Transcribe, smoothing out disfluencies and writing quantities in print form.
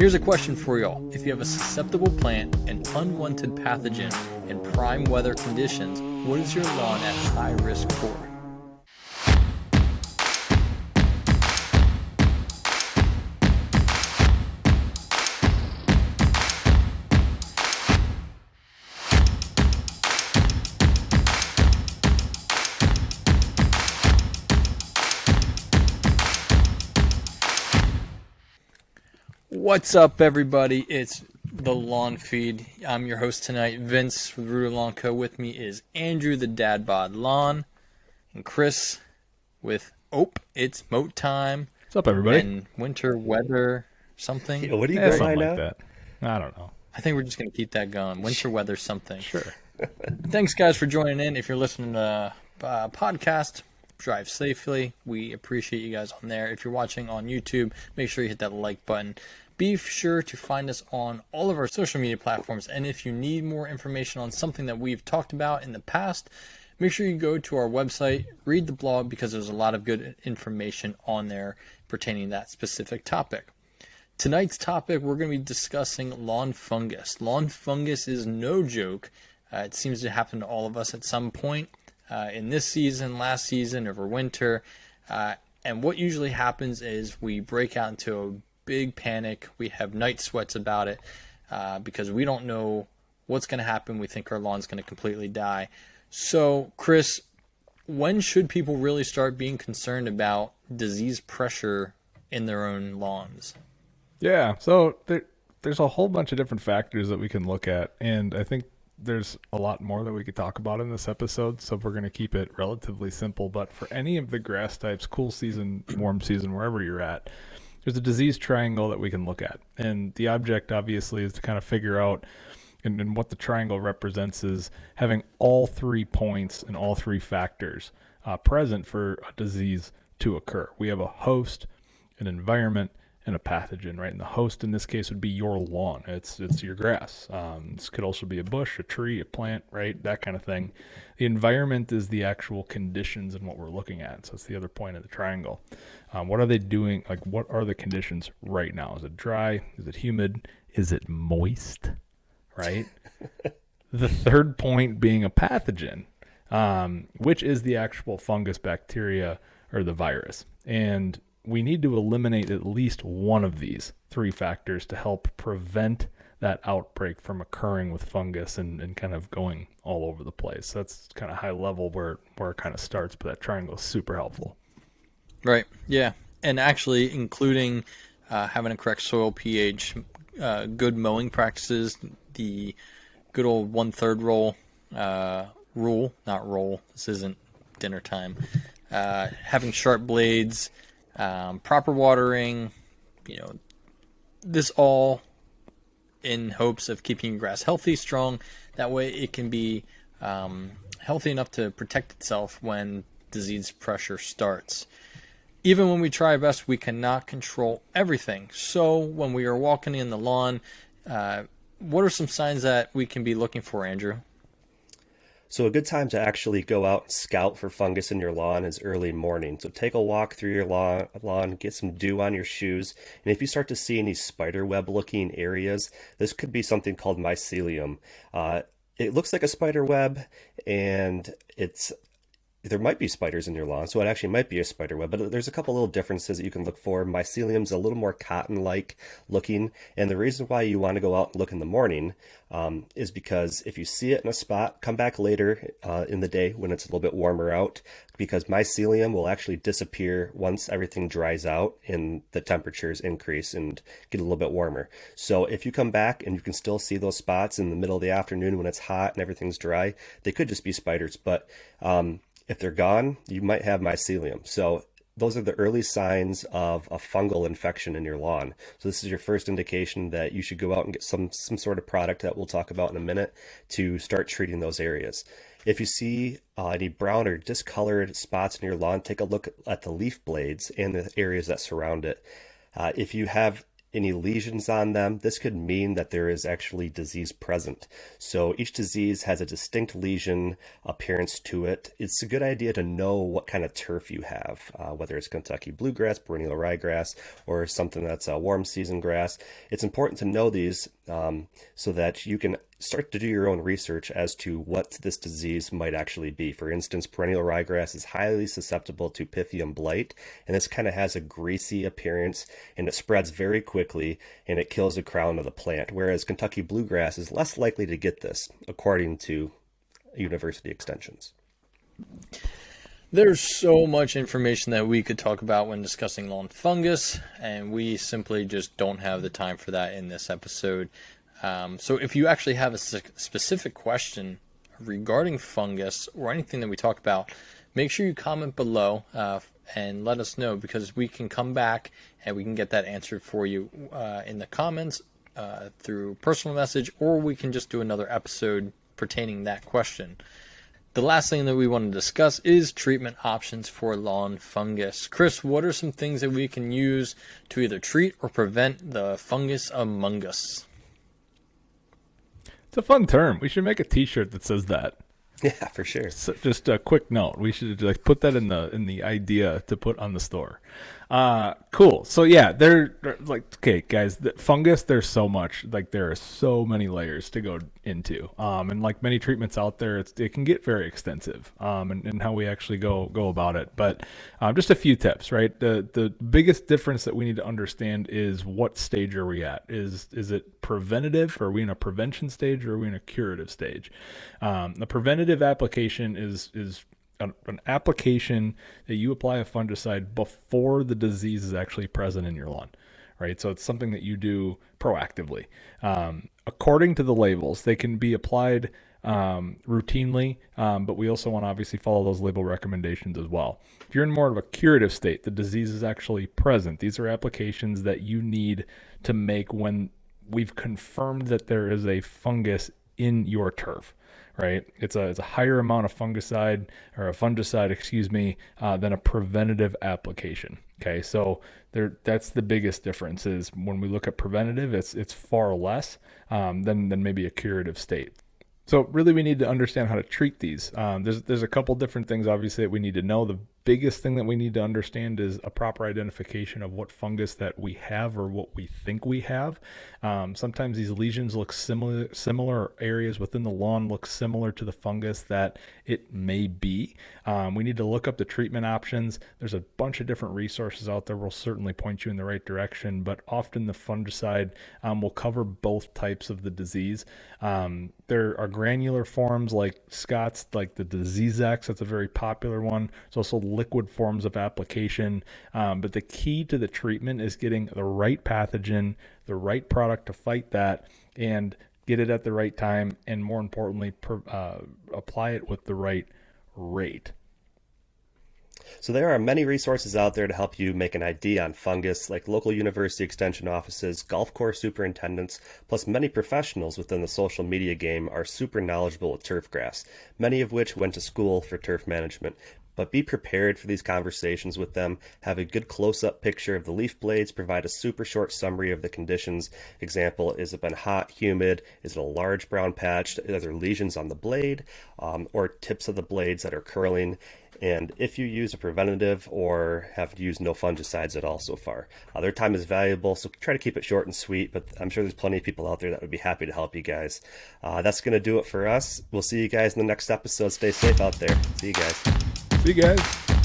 Here's a question for y'all. If you have a susceptible plant, an unwanted pathogen, and prime weather conditions, what is your lawn at high risk for? What's up, everybody? It's the Lawn Feed. I'm your host tonight, Vince with Ruder Lawn Co. With me is Andrew, the Dad Bod Lawn, and Chris with it's moat time. What's up, everybody? And winter weather something. Yeah, what are you going Something by like now? that. I don't know. I think we're just going to keep that going. Winter weather something. Sure. Thanks, guys, for joining in. If you're listening to the podcast, drive safely. We appreciate you guys on there. If you're watching on YouTube, make sure you hit that like button. Be sure to find us on all of our social media platforms. And if you need more information on something that we've talked about in the past, make sure you go to our website, read the blog, because there's a lot of good information on there pertaining to that specific topic. Tonight's topic, we're going to be discussing lawn fungus. Lawn fungus is no joke. It seems to happen to all of us at some point in this season, last season, over winter. And what usually happens is we break out into a big panic. We have night sweats about it because we don't know what's going to happen. We think our lawn's going to completely die. So, Chris, when should people really start being concerned about disease pressure in their own lawns? Yeah, so there's a whole bunch of different factors that we can look at, and I think there's a lot more that we could talk about in this episode, so we're going to keep it relatively simple. But for any of the grass types, cool season, warm season, wherever you're at, there's a disease triangle that we can look at. And the object, obviously, is to kind of figure out, and what the triangle represents is having all 3 points and all 3 factors present for a disease to occur. We have a host, an environment, and a pathogen, right? And the host in this case would be your lawn. It's your grass. This could also be a bush, a tree, a plant, right? That kind of thing. The environment is the actual conditions and what we're looking at. So it's the other point of the triangle. What are they doing? Like, what are the conditions right now? Is it dry? Is it humid? Is it moist? Right? The third point being a pathogen, which is the actual fungus, bacteria, or the virus. And we need to eliminate at least one of these 3 factors to help prevent that outbreak from occurring with fungus and kind of going all over the place. So that's kind of high level where it kind of starts, but that triangle is super helpful. Right, yeah. And actually including having a correct soil pH, good mowing practices, the good old 1/3 rule, not roll. This isn't dinner time. Having sharp blades, proper watering, this all in hopes of keeping your grass healthy, strong. That way it can be healthy enough to protect itself when disease pressure starts. Even when we try our best, we cannot control everything. So when we are walking in the lawn, what are some signs that we can be looking for, Andrew? So a good time to actually go out and scout for fungus in your lawn is early morning. So take a walk through your lawn, get some dew on your shoes. And if you start to see any spider web looking areas, this could be something called mycelium. It looks like a spider web, and there might be spiders in your lawn, so it actually might be a spider web, but there's a couple little differences that you can look for. Mycelium's a little more cotton-like looking, and the reason why you want to go out and look in the morning is because if you see it in a spot, come back later in the day when it's a little bit warmer out, because mycelium will actually disappear once everything dries out and the temperatures increase and get a little bit warmer. So if you come back and you can still see those spots in the middle of the afternoon when it's hot and everything's dry, they could just be spiders, but if they're gone, you might have mycelium. So those are the early signs of a fungal infection in your lawn. So this is your first indication that you should go out and get some sort of product that we'll talk about in a minute to start treating those areas. If you see any brown or discolored spots in your lawn, take a look at the leaf blades and the areas that surround it. If you have any lesions on them, this could mean that there is actually disease present. So each disease has a distinct lesion appearance to it. It's a good idea to know what kind of turf you have, whether it's Kentucky bluegrass, perennial ryegrass, or something that's a warm season grass. It's important to know these so that you can start to do your own research as to what this disease might actually be. For instance, perennial ryegrass is highly susceptible to Pythium blight, and this kind of has a greasy appearance, and it spreads very quickly, and it kills the crown of the plant, whereas Kentucky bluegrass is less likely to get this, according to university extensions. There's so much information that we could talk about when discussing lawn fungus, and we simply just don't have the time for that in this episode. So if you actually have a specific question regarding fungus or anything that we talk about, make sure you comment below and let us know, because we can come back and we can get that answered for you in the comments through personal message, or we can just do another episode pertaining that question. The last thing that we want to discuss is treatment options for lawn fungus. Chris, what are some things that we can use to either treat or prevent the fungus among us? It's a fun term. We should make a T-shirt that says that. Yeah, for sure. So just a quick note. We should like put that in the idea to put on the store. Cool. So yeah, they're like, okay, guys, the fungus, there's so much, like there are so many layers to go into. And like many treatments out there, it can get very extensive. And how we actually go about it. But just a few tips, right? The biggest difference that we need to understand is what stage are we at? Is it preventative? Are we in a prevention stage, or are we in a curative stage? The preventative application is an application that you apply a fungicide before the disease is actually present in your lawn, right? So it's something that you do proactively. According to the labels, they can be applied routinely, but we also want to obviously follow those label recommendations as well. If you're in more of a curative state, the disease is actually present. These are applications that you need to make when we've confirmed that there is a fungus in your turf. Right, it's a higher amount of fungicide or a fungicide, than a preventative application. Okay, so that's the biggest difference. Is when we look at preventative, it's far less than maybe a curative state. So really, we need to understand how to treat these. There's a couple different things, obviously, that we need to know. The biggest thing that we need to understand is a proper identification of what fungus that we have or what we think we have. Sometimes these lesions look similar areas within the lawn look similar to the fungus that it may be. We need to look up the treatment options. There's a bunch of different resources out there. We'll certainly point you in the right direction, but often the fungicide will cover both types of the disease. There are granular forms like Scott's, like the Disease X. That's a very popular one. There's also liquid forms of application. But the key to the treatment is getting the right pathogen, the right product to fight that, and get it at the right time, and more importantly, apply it with the right rate. So there are many resources out there to help you make an ID on fungus, like local university extension offices, golf course superintendents, plus many professionals within the social media game are super knowledgeable with turf grass, many of which went to school for turf management. But be prepared for these conversations with them. Have a good close-up picture of the leaf blades. Provide a super short summary of the conditions. Example, is it been hot, humid? Is it a large brown patch? Are there lesions on the blade or tips of the blades that are curling? And if you use a preventative or have used no fungicides at all so far. Their time is valuable, so try to keep it short and sweet, but I'm sure there's plenty of people out there that would be happy to help you guys. That's going to do it for us. We'll see you guys in the next episode. Stay safe out there. See you guys. See you guys.